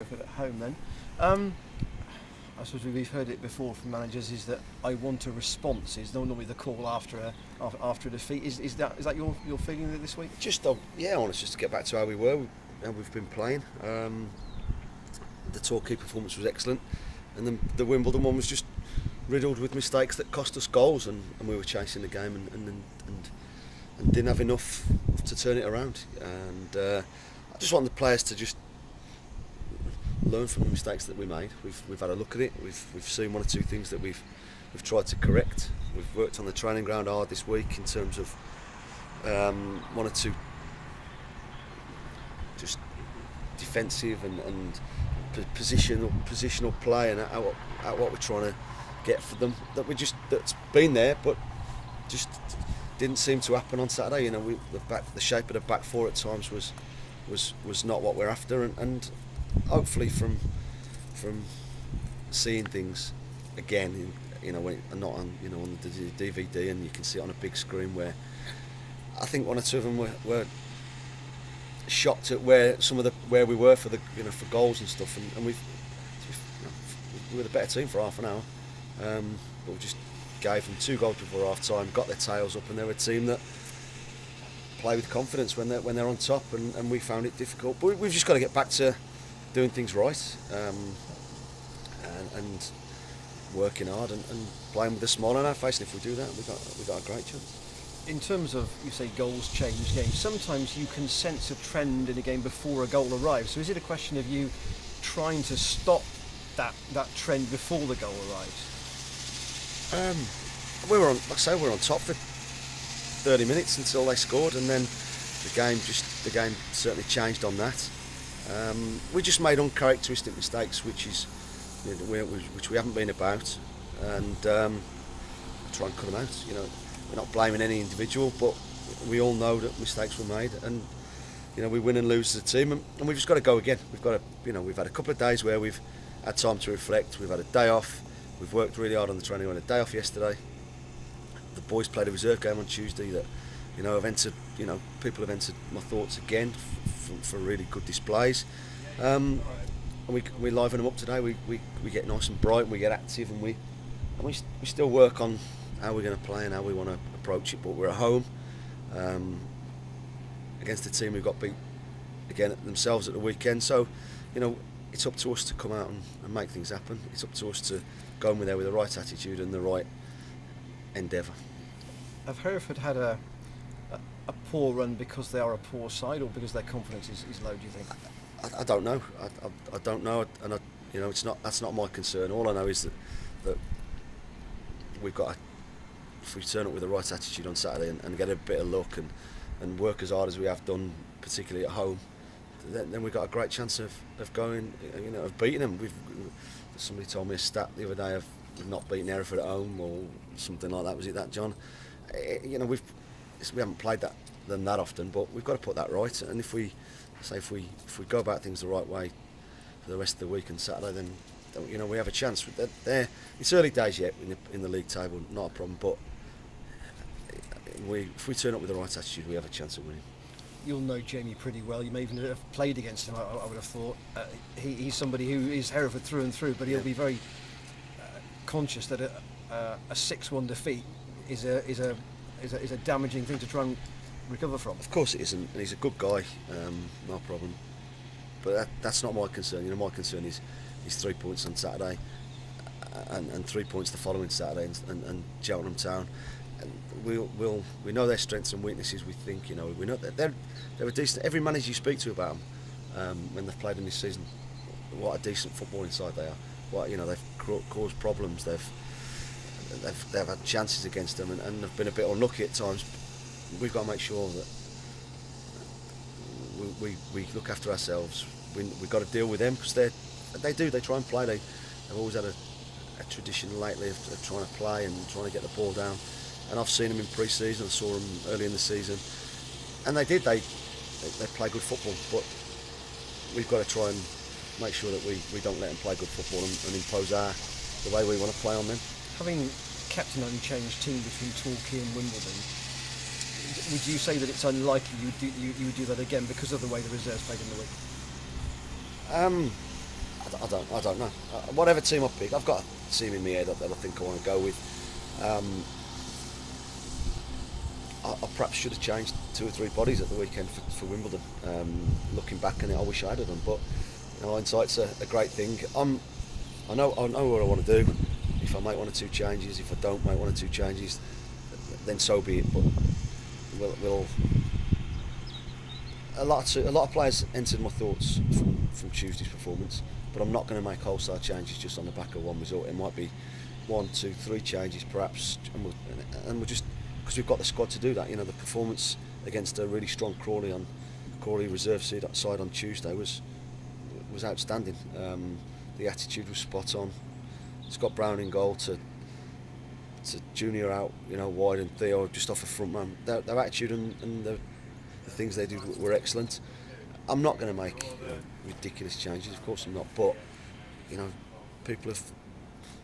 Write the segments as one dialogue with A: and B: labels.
A: Hereford at home then. I suppose we've heard it before from managers, is that I want a response, is normally the call after a defeat. Is that your feeling this week?
B: I want us just to get back to how we were, how we've been playing. The Torquay performance was excellent, and then the Wimbledon one was just riddled with mistakes that cost us goals, and we were chasing the game and didn't have enough to turn it around. And I just want the players to just learn from the mistakes that we made. We've had a look at it. We've seen one or two things that we've tried to correct. We've worked on the training ground hard this week in terms of one or two just defensive and positional play, and at what we're trying to get for them, that's been there but just didn't seem to happen on Saturday. You know, the shape of the back four at times was not what we're after, and hopefully from seeing things again, not on on the DVD, and you can see it on a big screen, where I think one or two of them were shocked at where we were for goals and stuff, and we were the better team for half an hour, but we just gave them 2 goals before half time, got their tails up, and they're a team that play with confidence when they're on top, and we found it difficult. But we've just got to get back to doing things right, and working hard and playing with a smile on our face. And if we do that, we got a great chance.
A: In terms of, you say, goals change games, sometimes you can sense a trend in a game before a goal arrives. So is it a question of you trying to stop that trend before the goal arrives?
B: We were on top for 30 minutes until they scored, and then the game certainly changed on that. We just made uncharacteristic mistakes, which we haven't been about, and try and cut them out. We're not blaming any individual, but we all know that mistakes were made, and we win and lose as a team, and we've just got to go again. We've had a couple of days where we've had time to reflect. We've had a day off. We've worked really hard on the training. We had a day off yesterday. The boys played a reserve game on Tuesday that have entered. People have entered my thoughts again for really good displays. And we liven them up today. We get nice and bright, and we get active, and we still work on how we're going to play and how we want to approach it. But we're at home against a team who got beat again themselves at the weekend. So it's up to us to come out and make things happen. It's up to us to go in there with the right attitude and the right endeavour.
A: Have Hereford had a poor run because they are a poor side, or because their confidence is low, do you think?
B: I don't know. I don't know, and that's not my concern. All I know is that we've got if we turn up with the right attitude on Saturday and get a bit of luck and work as hard as we have done, particularly at home, then we've got a great chance of going, of beating them. Somebody told me a stat the other day of not beating Hereford at home or something like that. Was it that, John? We haven't played them that often, but we've got to put that right. And if we go about things the right way for the rest of the week and Saturday, then we have a chance. It's early days yet in the league table, not a problem. But if we turn up with the right attitude, we have a chance of winning.
A: You'll know Jamie pretty well. You may even have played against him, I would have thought. He's somebody who is Hereford through and through, but he'll be very conscious that a 6-1 defeat is a damaging thing to try and recover from.
B: Of course it isn't, and he's a good guy, no problem. But that's not my concern. My concern is 3 points on Saturday, and 3 points the following Saturday, and Cheltenham Town. And we know their strengths and weaknesses. We think we know that they're a decent. Every manager you speak to about them, when they've played in this season, what a decent footballing side they are. They've caused problems. They've had chances against them, and they've been a bit unlucky at times. We've got to make sure that we look after ourselves. We've got to deal with them, because they try and play. They've always had a tradition lately of trying to play and trying to get the ball down. And I've seen them in pre-season. I saw them early in the season, and they play good football. But we've got to try and make sure that we don't let them play good football and impose the way we want to play on them.
A: Having kept an unchanged team between Torquay and Wimbledon, would you say that it's unlikely you would do that again because of the way the reserves played in the week?
B: I don't know. Whatever team I pick, I've got a team in my head that I think I want to go with. I perhaps should have changed 2 or 3 bodies at the weekend for Wimbledon. Looking back on it, I wish I had done, but hindsight's a great thing. I know what I want to do. If I make 1 or 2 changes, if I don't make 1 or 2 changes, then so be it. But we'll a lot of players entered my thoughts from Tuesday's performance, but I'm not going to make wholesale changes just on the back of one result. It might be 1, 2, 3 changes perhaps, and we'll just, because we've got the squad to do that. The performance against a really strong Crawley reserve side on Tuesday was outstanding. The attitude was spot on. Scott Brown in goal to Junior out, wide, and Theo just off a front man. Their attitude and the things they did were excellent. I'm not going to make ridiculous changes, of course I'm not, but people have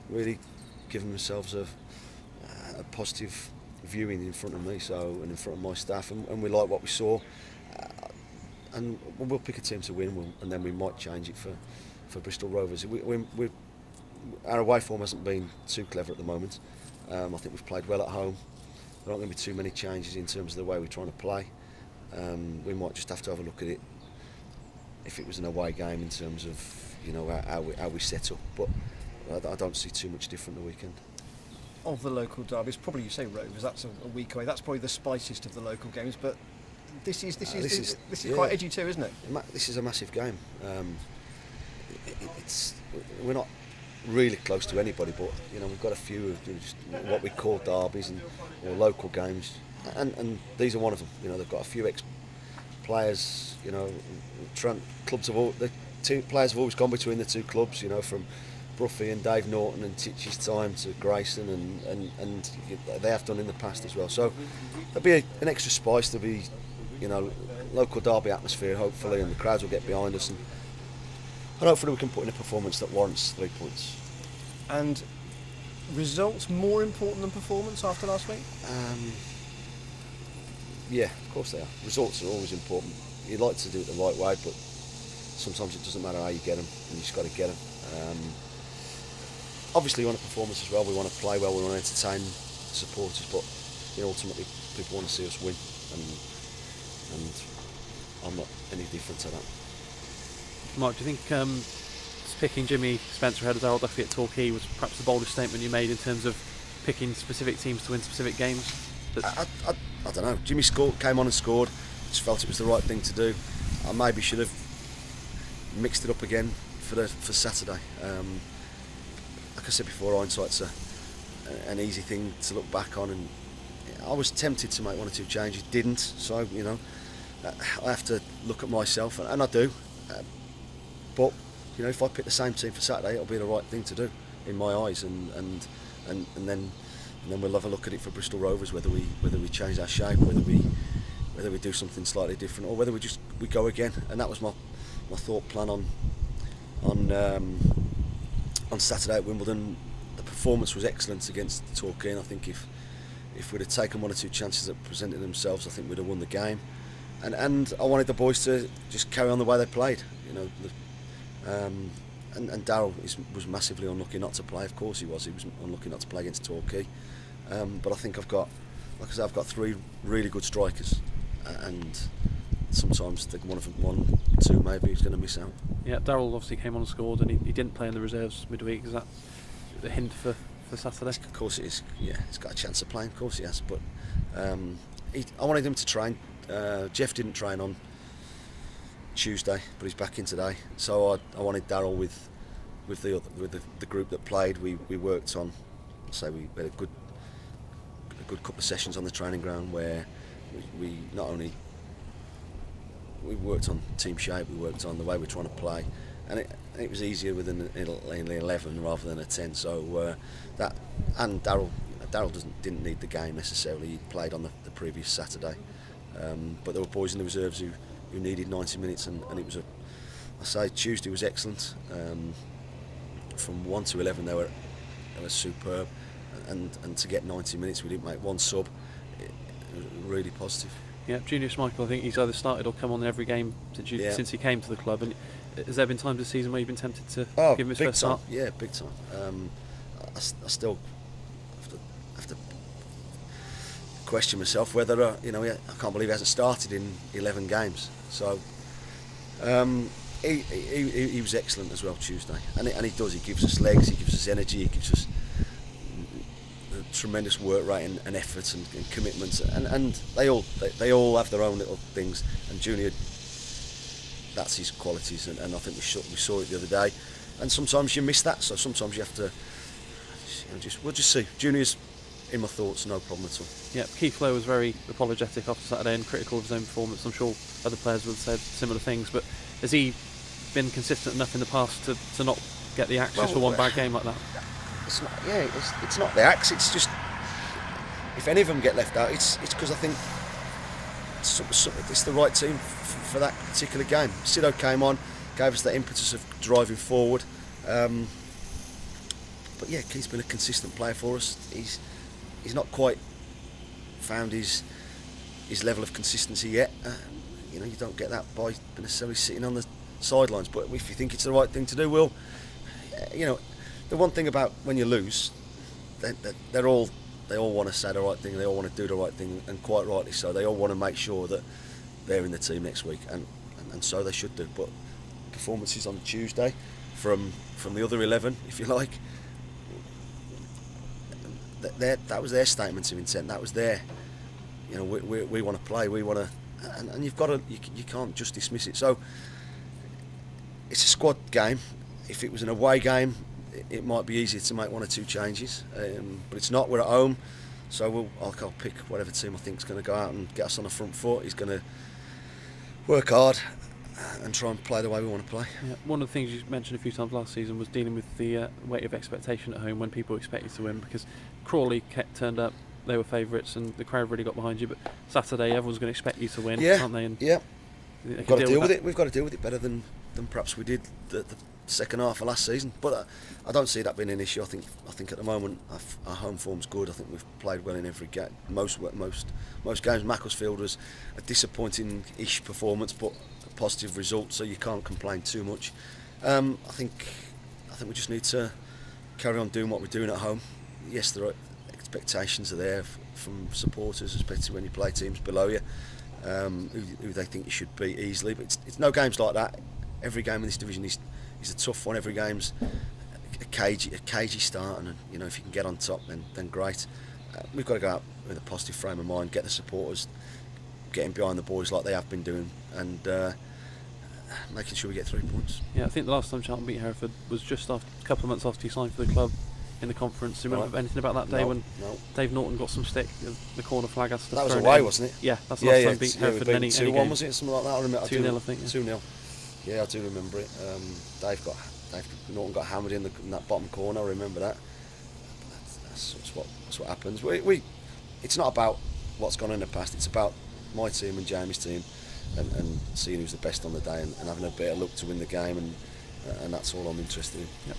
B: really given themselves a positive viewing in front of me, and in front of my staff, and we like what we saw, and we'll pick a team to win, and then we might change it for Bristol Rovers. Our away form hasn't been too clever at the moment. I think we've played well at home. There aren't going to be too many changes in terms of the way we're trying to play. We might just have to have a look at it if it was an away game in terms of how we set up, but I don't see too much different the weekend.
A: Of the local derbies, probably you say Rovers, that's a week away. That's probably the spiciest of the local games, but this is quite edgy too, isn't it?
B: This is a massive game. We're not really close to anybody, but we've got a few of just what we call derbies or local games, and these are one of them. They've got a few ex-players. Clubs the 2 players have always gone between the 2 clubs. From Bruffy and Dave Norton and Titch's time to Grayson, and they have done in the past as well. So there'll be an extra spice. There'll be local derby atmosphere, hopefully, and the crowds will get behind us, and hopefully we can put in a performance that warrants 3 points.
A: And results more important than performance after last week?
B: Yeah, of course they are. Results are always important. You'd like to do it the right way, but sometimes it doesn't matter how you get them, and you just got to get them. Obviously we want a performance as well. We want to play well, we want to entertain supporters, but ultimately people want to see us win, and I'm not any different to that.
C: Mark, do you think picking Jimmy Spencer ahead of Darrell Duffy at Torquay was perhaps the boldest statement you made in terms of picking specific teams to win specific games?
B: I don't know. Jimmy came on and scored. Just felt it was the right thing to do. I maybe should have mixed it up again for Saturday. Like I said before, hindsight's an easy thing to look back on, and I was tempted to make 1 or 2 changes, didn't. So I have to look at myself, and I do. But if I pick the same team for Saturday, it'll be the right thing to do in my eyes, and then we'll have a look at it for Bristol Rovers, whether we change our shape, whether we do something slightly different, or whether we go again. And that was my thought plan on Saturday at Wimbledon. The performance was excellent against Torquay, and I think if we'd have taken 1 or 2 chances that presented themselves, I think we'd have won the game. And I wanted the boys to just carry on the way they played. And Darrell was massively unlucky not to play. Of course he was unlucky not to play against Torquay. But I think I've got 3 really good strikers, and sometimes one, 2 maybe is going to miss out.
C: Yeah, Darrell obviously came on and scored, and he didn't play in the reserves midweek. Is that a hint for Saturday?
B: Of course it is. Yeah, he's got a chance of playing. Of course he has. But I wanted him to train. Jeff didn't train on Tuesday, but he's back in today. So I wanted Darrell with the group that played. We worked on. We had a good couple of sessions on the training ground where we not only we worked on team shape, we worked on the way we're trying to play, and it was easier with an 11 rather than a 10. So that, and Darrell didn't need the game necessarily. He played on the previous Saturday, but there were boys in the reserves who needed 90 minutes, and it was Tuesday was excellent. From 1 to 11 they were superb, and to get 90 minutes, we didn't make 1 sub. It was really positive.
C: Yeah, Junior Schmeichel, I think he's either started or come on in every game since he came to the club, and Has there been times this season where you've been tempted to give him his
B: big
C: first
B: time.
C: start?
B: Yeah, big time. I still have to question myself whether I can't believe he hasn't started in 11 games. So he was excellent as well Tuesday, and he does. He gives us legs, he gives us energy, he gives us tremendous work rate and effort and commitment, and they all have their own little things. And Junior, that's his qualities, and I think we saw it the other day. And sometimes you miss that, so sometimes you have to we'll just see. Junior's in my thoughts, no problem at all.
C: Yeah, Keith Lowe was very apologetic after Saturday and critical of his own performance. I'm sure other players would have said similar things, but has he been consistent enough in the past to not get the axe for one bad game like that?
B: It's not the axe. It's just, if any of them get left out, it's because I think it's the right team for that particular game. Sido came on, gave us that impetus of driving forward. But yeah, Keith's been a consistent player for us. He's not quite found his level of consistency yet. You don't get that by necessarily sitting on the sidelines. But if you think it's the right thing to do, the one thing about when you lose, they all want to say the right thing, they all want to do the right thing, and quite rightly so. They all want to make sure that they're in the team next week, and so they should do. But performances on Tuesday from the other 11, if you like, that was their statement of intent. That was their, we want to play, we want to, and you've got to, you can't just dismiss it. So it's a squad game. If it was an away game, it might be easier to make one or two changes, but it's not. We're at home, so I'll pick whatever team I think is going to go out and get us on the front foot. He's going to work hard and try and play the way we want to play.
C: Yeah, one of the things you mentioned a few times last season was dealing with the weight of expectation at home when people expect you to win, because Crawley turned up, they were favourites, and the crowd really got behind you. But Saturday, everyone's going to expect you to win, aren't they? And
B: we've got to deal with it. We've got to deal with it better than perhaps we did the second half of last season. But I don't see that being an issue. I think at the moment our home form's good. I think we've played well in every game. Most games. Macclesfield was a disappointing-ish performance, but a positive result, so you can't complain too much. I think we just need to carry on doing what we're doing at home. Yes, there are expectations there from supporters, especially when you play teams below you, who they think you should beat easily. But it's no games like that. Every game in this division is a tough one. Every game's a cagey start, and if you can get on top, then great. We've got to go out with a positive frame of mind, get the supporters getting behind the boys like they have been doing, and making sure we get 3 points.
C: Yeah, I think the last time Cheltenham beat Hereford was just a couple of months after you signed for the club in the conference. Do you remember anything about that day when Dave Norton got some stick? The corner flag has to.
B: That was away, wasn't it?
C: Yeah, that's the last time beat Hereford in any
B: 2-1,
C: game.
B: was it? Something like that. I remember
C: 2-0, I think.
B: 2-0. Yeah, I do remember it. Dave Norton got hammered in that bottom corner. I remember that. That's what happens. It's not about what's gone in the past. It's about my team and Jamie's team, and seeing who's the best on the day, and having a better look to win the game, and that's all I'm interested in.
C: Yep.